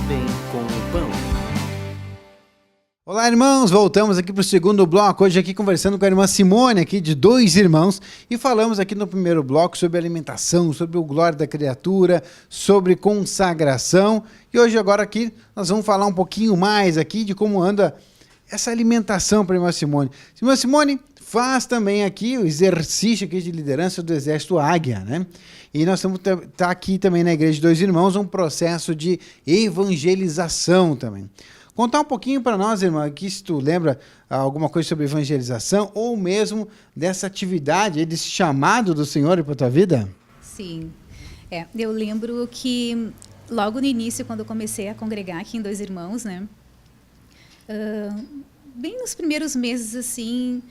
Bem com o Pão. Olá, irmãos, voltamos aqui para o segundo bloco, hoje aqui conversando com a irmã Simone, aqui de Dois Irmãos, e falamos aqui no primeiro bloco sobre alimentação, sobre o glória da criatura, sobre consagração, e hoje agora aqui nós vamos falar um pouquinho mais aqui de como anda essa alimentação para a irmã Simone. Irmã Simone faz também aqui o exercício aqui de liderança do Exército Águia, né? E nós estamos aqui também na Igreja de Dois Irmãos, um processo de evangelização também. Contar um pouquinho para nós, irmã, aqui se tu lembra alguma coisa sobre evangelização ou mesmo dessa atividade, desse chamado do Senhor para a tua vida? Sim. Eu lembro que logo no início, quando eu comecei a congregar aqui em Dois Irmãos, né? Bem nos primeiros meses, assim,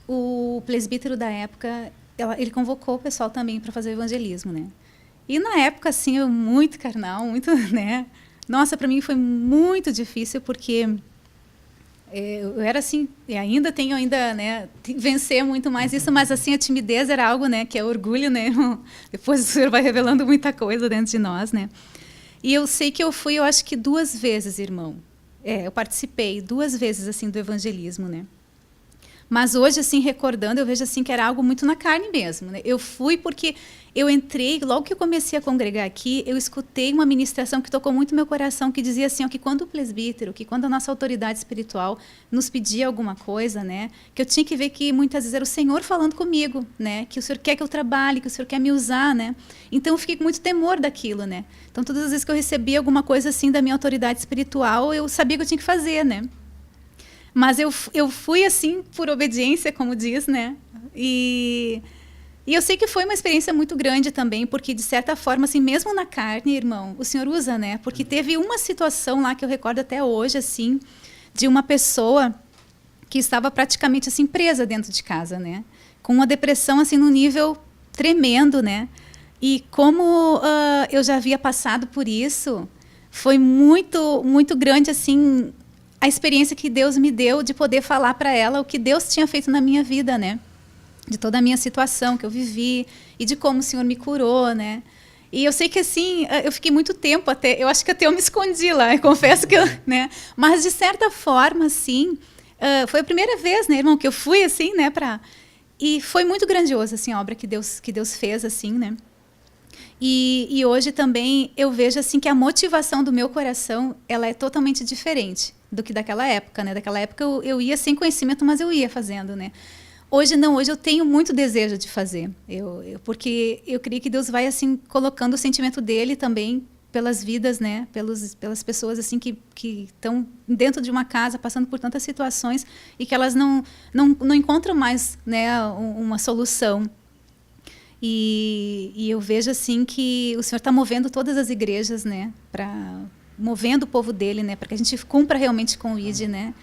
o presbítero da época, ele convocou o pessoal também para fazer o evangelismo, né? E na época, assim, eu muito carnal, muito, né? Nossa, para mim foi muito difícil, porque eu era assim, e ainda tenho, né, vencer muito mais isso, mas assim, a timidez era algo, né, que é orgulho, né? Depois o Senhor vai revelando muita coisa dentro de nós, né? E eu sei que eu fui, eu acho que 2 vezes, irmão. Eu participei 2 vezes, assim, do evangelismo, né? Mas hoje, assim, recordando, eu vejo assim que era algo muito na carne mesmo, né? Eu fui porque eu entrei, logo que eu comecei a congregar aqui, eu escutei uma ministração que tocou muito meu coração, que dizia assim, ó, que quando o presbítero, que quando a nossa autoridade espiritual nos pedia alguma coisa, né, que eu tinha que ver que muitas vezes era o Senhor falando comigo, né, que o Senhor quer que eu trabalhe, que o Senhor quer me usar, né? Então eu fiquei com muito temor daquilo, né? Então todas as vezes que eu recebia alguma coisa assim da minha autoridade espiritual, eu sabia que eu tinha que fazer, né? Mas eu fui assim por obediência, como diz, né? E eu sei que foi uma experiência muito grande também, porque de certa forma, assim, mesmo na carne, irmão, o Senhor usa, né? Porque teve uma situação lá que eu recordo até hoje, assim, de uma pessoa que estava praticamente assim presa dentro de casa, né? Com uma depressão assim num nível tremendo, né? E como eu já havia passado por isso, foi muito, muito grande assim a experiência que Deus me deu de poder falar para ela o que Deus tinha feito na minha vida, né? De toda a minha situação que eu vivi e de como o Senhor me curou, né? E eu sei que assim, eu fiquei muito tempo até, eu acho que até eu me escondi lá, eu confesso que eu, né? Mas de certa forma, assim, foi a primeira vez, né, irmão, que eu fui assim, né, e foi muito grandioso assim a obra que Deus fez assim, né? E hoje também eu vejo assim que a motivação do meu coração, ela é totalmente diferente do que daquela época, né? Daquela época eu ia sem conhecimento, mas eu ia fazendo, né? Hoje não, hoje eu tenho muito desejo de fazer, porque eu creio que Deus vai assim colocando o sentimento dele também pelas vidas, né? Pelas pessoas assim que estão dentro de uma casa passando por tantas situações e que elas não encontram mais, né, uma solução. E eu vejo assim que o Senhor está movendo todas as igrejas, né, movendo o povo dele, né, para que a gente cumpra realmente com o ID, né?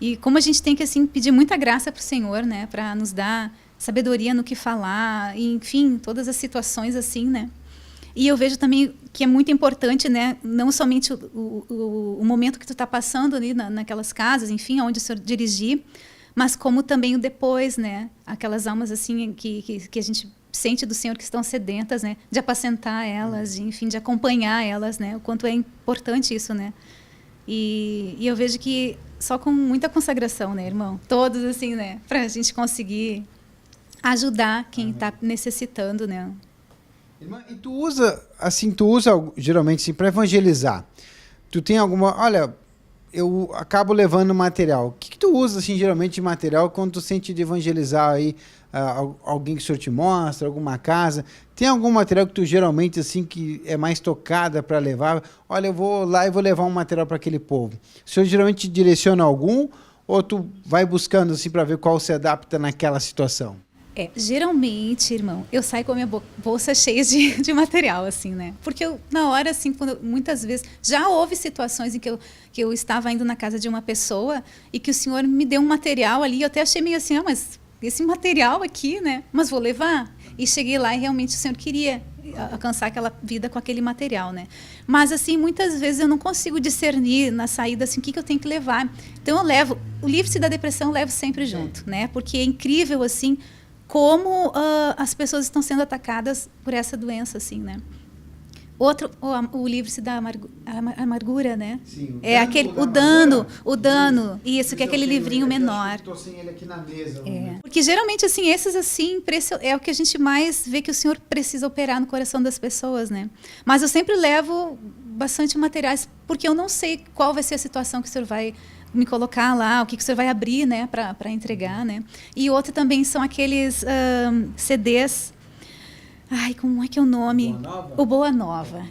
E como a gente tem que assim pedir muita graça para o Senhor, né, para nos dar sabedoria no que falar, e, enfim, todas as situações assim, né? E eu vejo também que é muito importante, né, não somente o momento que tu está passando ali naquelas casas, enfim, aonde o Senhor dirigir, mas como também o depois, né? Aquelas almas assim que a gente sente do Senhor que estão sedentas, né? De apacentar elas, de acompanhar elas, né? O quanto é importante isso, né? E eu vejo que só com muita consagração, né, irmão? Todos assim, né? Para a gente conseguir ajudar quem está necessitando, né? Irmã, e tu usa geralmente assim, para evangelizar. Tu tem alguma... Olha, eu acabo levando material. O que tu usa, assim, geralmente, de material quando tu sente de evangelizar aí alguém que o Senhor te mostra, alguma casa? Tem algum material que tu geralmente, assim, que é mais tocada para levar? Olha, eu vou lá e vou levar um material para aquele povo. O Senhor geralmente te direciona algum ou tu vai buscando, assim, para ver qual se adapta naquela situação? Geralmente, irmão, eu saio com a minha bolsa cheia de material, assim, né? Porque eu, na hora, assim, muitas vezes... Já houve situações em que eu estava indo na casa de uma pessoa e que o Senhor me deu um material ali, eu até achei meio assim, mas esse material aqui, né? Mas vou levar. E cheguei lá e realmente o Senhor queria alcançar aquela vida com aquele material, né? Mas, assim, muitas vezes eu não consigo discernir na saída, assim, o que eu tenho que levar. Então, eu levo... O Livre-se da Depressão eu levo sempre junto, né? Porque é incrível, assim... como as pessoas estão sendo atacadas por essa doença, assim, né? O livro-se da amargura, né? Sim, é aquele, o dano, isso, que é aquele livrinho menor. Estou sem ele aqui na mesa. Porque geralmente, assim, esses assim, é o que a gente mais vê que o Senhor precisa operar no coração das pessoas, né? Mas eu sempre levo bastante materiais, porque eu não sei qual vai ser a situação que o Senhor vai me colocar lá, o que o Senhor vai abrir, né, para entregar, né? E outro também são aqueles CDs. Ai, como é que é o nome? Boa Nova? O Boa Nova.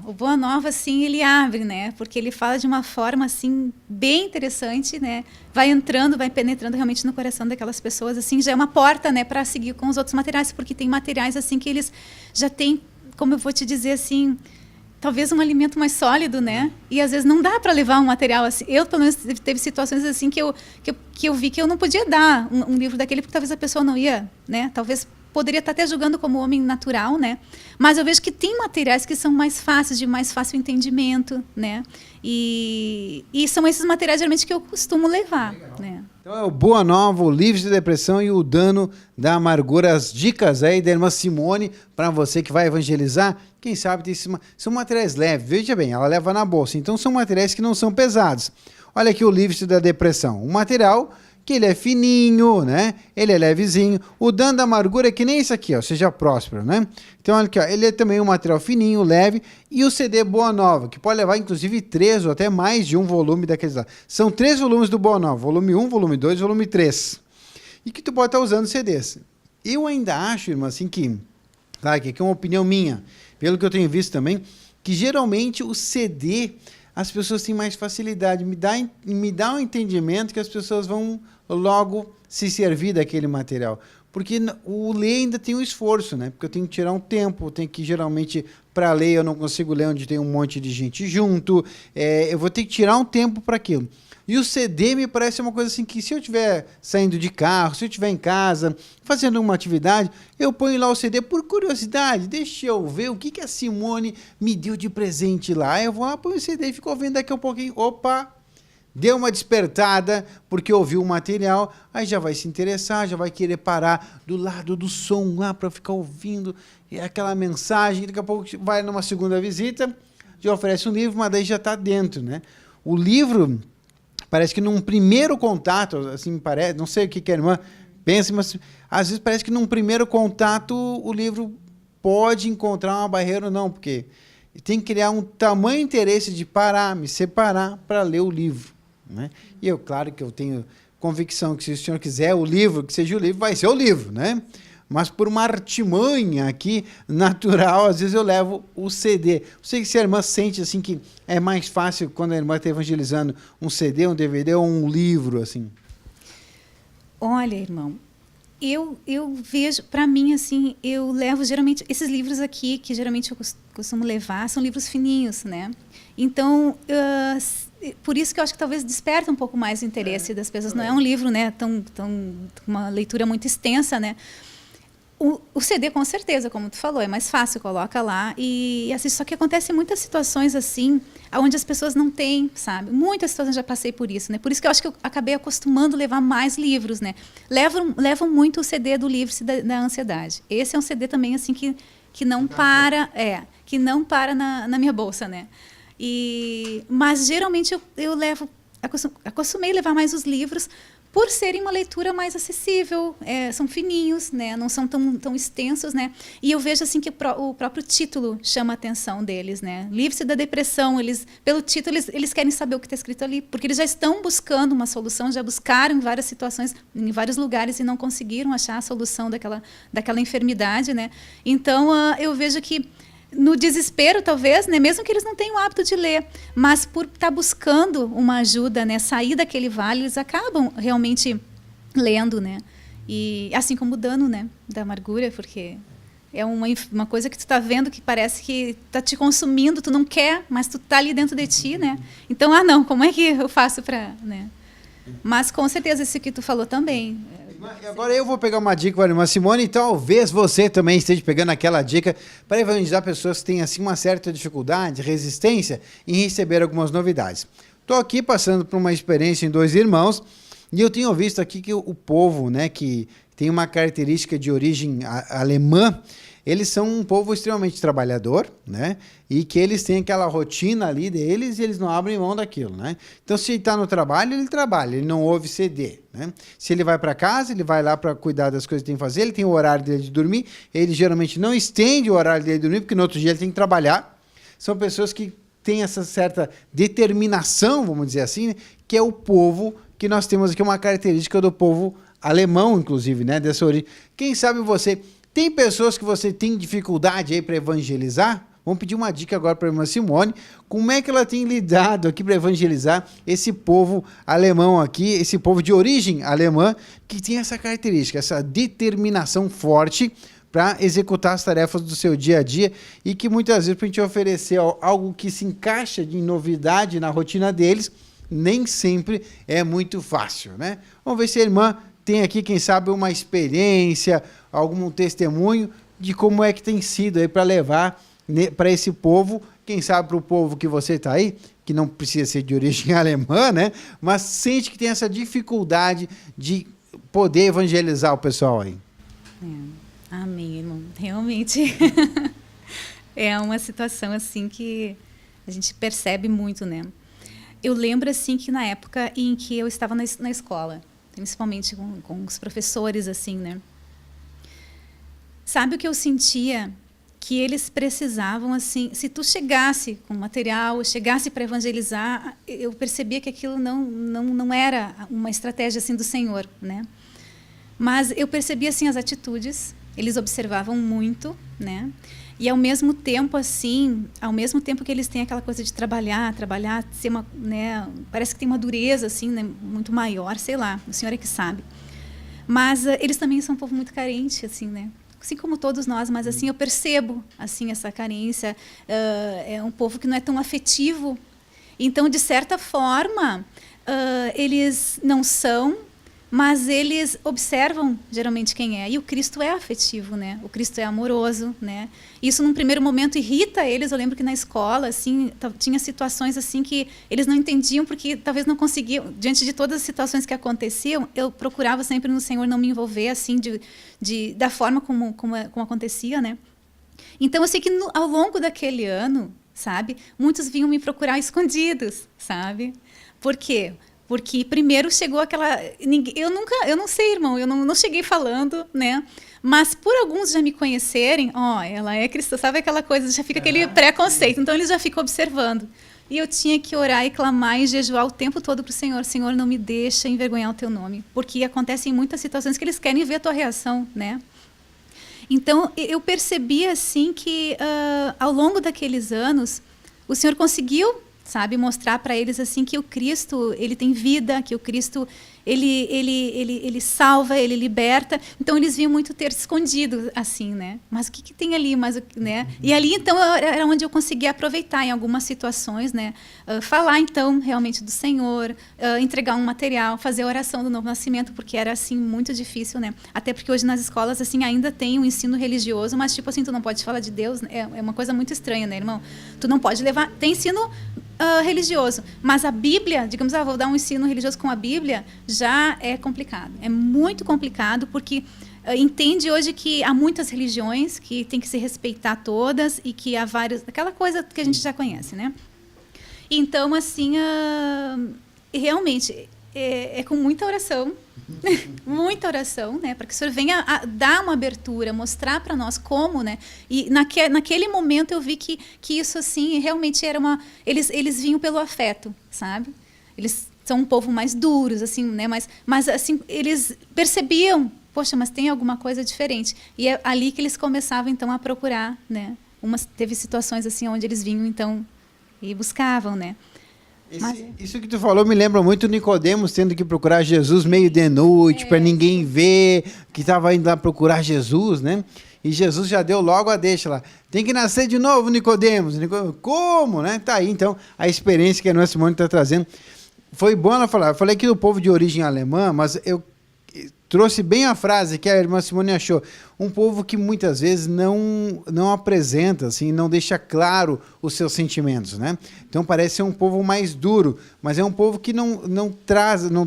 O Boa Nova, assim, ele abre, né? Porque ele fala de uma forma, assim, bem interessante, né? Vai entrando, vai penetrando realmente no coração daquelas pessoas, assim, já é uma porta, né, para seguir com os outros materiais, porque tem materiais, assim, que eles já têm, como eu vou te dizer, assim, talvez um alimento mais sólido, né? E às vezes não dá para levar um material assim. Eu, pelo menos, teve situações assim que eu vi que eu não podia dar um livro daquele, porque talvez a pessoa não ia, né? Talvez poderia estar até julgando como homem natural, né? Mas eu vejo que tem materiais que são mais fáceis, de mais fácil entendimento, né? E são esses materiais, geralmente, que eu costumo levar, né? Então é o Boa Nova, o Livro de Depressão e o Dano da Amargura. As dicas aí da irmã Simone para você que vai evangelizar. Quem sabe são materiais leves. Veja bem, ela leva na bolsa. Então são materiais que não são pesados. Olha aqui o Livro da Depressão. Um material que ele é fininho, né? Ele é levezinho. O Dano da Amargura é que nem esse aqui, ó, seja próspero, né? Então, olha aqui, ó, ele é também um material fininho, leve. E o CD Boa Nova, que pode levar, inclusive, 3 ou até mais de um volume daqueles lá. São 3 volumes do Boa Nova. Volume 1, volume 2, volume 3. E que tu pode estar usando CDs. Eu ainda acho, irmã, assim, que... Claro, que aqui é uma opinião minha, pelo que eu tenho visto também, que geralmente o CD... as pessoas têm mais facilidade. Me dá um entendimento que as pessoas vão logo se servir daquele material. Porque o ler ainda tem um esforço, né? Porque eu tenho que tirar um tempo, eu tenho que, geralmente, para ler, eu não consigo ler onde tem um monte de gente junto. Eu vou ter que tirar um tempo para aquilo. E o CD me parece uma coisa assim que, se eu estiver saindo de carro, se eu estiver em casa, fazendo uma atividade, eu ponho lá o CD por curiosidade, deixa eu ver o que a Simone me deu de presente lá. Aí eu vou lá, ponho o CD e fico ouvindo daqui a um pouquinho. Opa! Deu uma despertada porque ouviu o material, aí já vai se interessar, já vai querer parar do lado do som lá para ficar ouvindo aquela mensagem. Daqui a pouco vai numa segunda visita, já oferece um livro, mas daí já está dentro, né? O livro... parece que num primeiro contato, assim parece, não sei o que a irmã pensa, mas às vezes parece que num primeiro contato o livro pode encontrar uma barreira ou não, porque tem que criar um tamanho interesse de parar, me separar para ler o livro, né? E eu, claro que eu tenho convicção que se o senhor quiser o livro, que seja o livro, vai ser o livro, né? Mas por uma artimanha aqui, natural, às vezes eu levo o CD. Não sei se a irmã sente assim que é mais fácil, quando a irmã está evangelizando, um CD, um DVD ou um livro, assim. Olha, irmão, eu vejo, para mim, assim, eu levo geralmente esses livros aqui, que geralmente eu costumo levar, são livros fininhos, né? Então, por isso que eu acho que talvez desperta um pouco mais o interesse das pessoas. Não é um livro, né, tão uma leitura muito extensa, né? O CD, com certeza, como tu falou, é mais fácil, coloca lá e assiste. Só que acontece muitas situações assim, onde as pessoas não têm, sabe? Muitas situações, já passei por isso, né? Por isso que eu acho que eu acabei acostumando a levar mais livros, né? Levam muito o CD do Livre-se da Ansiedade. Esse é um CD também, assim, que não para, que não para na minha bolsa, né? Mas, geralmente, eu levo... acostumei a levar mais os livros, por serem uma leitura mais acessível, são fininhos, né? Não são tão extensos, né? E eu vejo assim que o próprio título chama a atenção deles, né? Livre-se da depressão, pelo título eles querem saber o que está escrito ali, porque eles já estão buscando uma solução, já buscaram em várias situações, em vários lugares e não conseguiram achar a solução daquela enfermidade, né? Então eu vejo que no desespero, talvez, né, mesmo que eles não tenham o hábito de ler, mas por estar buscando uma ajuda, né, sair daquele vale, eles acabam realmente lendo, né? E assim como o dano, né, da amargura, porque é uma coisa que tu está vendo que parece que está te consumindo, tu não quer, mas tu está ali dentro de ti, né? Então, não, como é que eu faço para, né? Mas com certeza isso que tu falou também. Agora eu vou pegar uma dica para a irmã Simone, e talvez você também esteja pegando aquela dica para evangelizar pessoas que têm assim uma certa dificuldade, resistência em receber algumas novidades. Estou aqui passando por uma experiência em 2 irmãos e eu tenho visto aqui que o povo, né, que tem uma característica de origem alemã, eles são um povo extremamente trabalhador, né? E que eles têm aquela rotina ali deles e eles não abrem mão daquilo, né? Então, se ele está no trabalho, ele trabalha, ele não ouve CD, né? Se ele vai para casa, ele vai lá para cuidar das coisas que tem que fazer, ele tem o horário dele de dormir, ele geralmente não estende o horário dele de dormir, porque no outro dia ele tem que trabalhar. São pessoas que têm essa certa determinação, vamos dizer assim, né? Que é o povo que nós temos aqui, uma característica do povo alemão, inclusive, né? Dessa origem. Quem sabe você... Tem pessoas que você tem dificuldade aí para evangelizar? Vamos pedir uma dica agora para a irmã Simone. Como é que ela tem lidado aqui para evangelizar esse povo alemão aqui, esse povo de origem alemã, que tem essa característica, essa determinação forte para executar as tarefas do seu dia a dia e que muitas vezes para a gente oferecer algo que se encaixa de novidade na rotina deles, nem sempre é muito fácil, né? Vamos ver se a irmã tem aqui, quem sabe, uma experiência, algum testemunho de como é que tem sido aí para levar para esse povo, quem sabe para o povo que você está aí, que não precisa ser de origem alemã, né? Mas sente que tem essa dificuldade de poder evangelizar o pessoal aí. Amém, irmão. Realmente é uma situação assim que a gente percebe muito, né? Eu lembro assim que na época em que eu estava na escola, principalmente com os professores, assim, né? Sabe o que eu sentia? Que eles precisavam, assim, se tu chegasse com material, chegasse para evangelizar, eu percebia que aquilo não era uma estratégia, assim, do Senhor, né? Mas eu percebia, assim, as atitudes, eles observavam muito, né? E ao mesmo tempo, assim, ao mesmo tempo que eles têm aquela coisa de trabalhar, ser uma, né, parece que tem uma dureza, assim, né, muito maior, sei lá, o Senhor é que sabe. Mas eles também são um povo muito carente, assim, né? Assim como todos nós, mas assim eu percebo assim essa carência. É um povo que não é tão afetivo. Então, de certa forma, eles não são, mas eles observam geralmente quem é. E o Cristo é afetivo, né? O Cristo é amoroso, né? Isso num primeiro momento irrita eles. Eu lembro que na escola assim tinha situações assim que eles não entendiam porque talvez não conseguiam. Diante de todas as situações que aconteciam, eu procurava sempre no Senhor não me envolver assim da forma como acontecia, né? Então eu sei que ao longo daquele ano, sabe, muitos vinham me procurar escondidos, sabe? Por quê? Porque primeiro chegou aquela... Eu não sei, irmão, eu não cheguei falando, né? Mas por alguns já me conhecerem, ela é cristã, sabe aquela coisa, já fica aquele preconceito. Então eles já ficam observando. E eu tinha que orar e clamar e jejuar o tempo todo para o Senhor. Senhor, não me deixa envergonhar o teu nome. Porque acontecem muitas situações que eles querem ver a tua reação, né? Então eu percebi assim que ao longo daqueles anos, o Senhor conseguiu, sabe, mostrar para eles assim que o Cristo, ele tem vida, que o Cristo ele salva, ele liberta. Então eles vinham muito ter escondido assim, né? Mas o que tem ali, né? E ali então era onde eu conseguia aproveitar em algumas situações, né? Falar então realmente do Senhor, entregar um material, fazer a oração do novo nascimento, porque era assim muito difícil, né? Até porque hoje nas escolas assim ainda tem o ensino religioso, mas tipo assim, tu não pode falar de Deus, é uma coisa muito estranha, né, irmão? Tu não pode levar, tem ensino religioso, mas a Bíblia, digamos, vou dar um ensino religioso com a Bíblia, já é complicado. É muito complicado porque entende hoje que há muitas religiões que tem que se respeitar todas e que há várias, aquela coisa que a gente já conhece, né? Então, assim, realmente é com muita oração, muita oração, né, para que o Senhor venha a dar uma abertura, mostrar para nós como, né, e naquele momento eu vi que isso assim realmente era eles vinham pelo afeto, sabe? Eles são um povo mais duros, assim, né, mas assim eles percebiam, poxa, mas tem alguma coisa diferente, e é ali que eles começavam então a procurar, né? Teve situações assim onde eles vinham então e buscavam, né? Isso que tu falou me lembra muito Nicodemos tendo que procurar Jesus meio de noite, para ninguém ver que estava indo lá procurar Jesus, né? E Jesus já deu logo a deixa lá. Tem que nascer de novo, Nicodemos. Como, né? Tá aí, então, a experiência que a nossa Simone está trazendo. Foi bom ela falar. Eu falei que o povo de origem alemã, mas eu trouxe bem a frase que a irmã Simone achou. Um povo que muitas vezes não apresenta, assim, não deixa claro os seus sentimentos, né? Então parece ser um povo mais duro, mas é um povo que não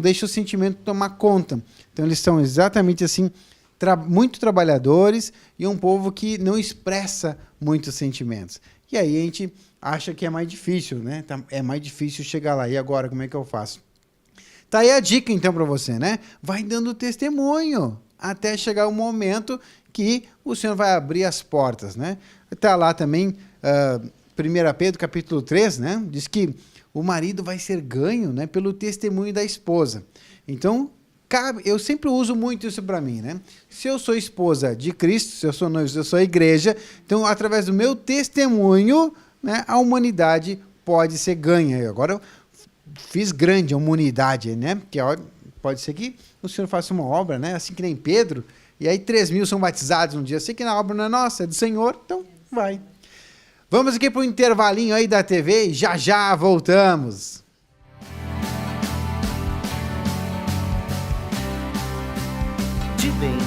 deixa o sentimento tomar conta. Então eles são exatamente assim, muito trabalhadores e um povo que não expressa muitos sentimentos. E aí a gente acha que é mais difícil, né? É mais difícil chegar lá. E agora, como é que eu faço? Tá aí a dica, então, para você, né? Vai dando testemunho até chegar o momento que o Senhor vai abrir as portas, né? Tá lá também, 1 Pedro, capítulo 3, né? Diz que o marido vai ser ganho, né, pelo testemunho da esposa. Então, eu sempre uso muito isso para mim, né? Se eu sou esposa de Cristo, se eu sou noivo, se eu sou igreja, então, através do meu testemunho, né, a humanidade pode ser ganha. Agora, eu fiz grande a humanidade, né? Porque pode ser que o Senhor faça uma obra, né? Assim que nem Pedro, e aí 3.000 são batizados um dia. Sei que na obra não é nossa, é do Senhor, então vai. Vamos aqui para o intervalinho aí da TV e já voltamos. De bem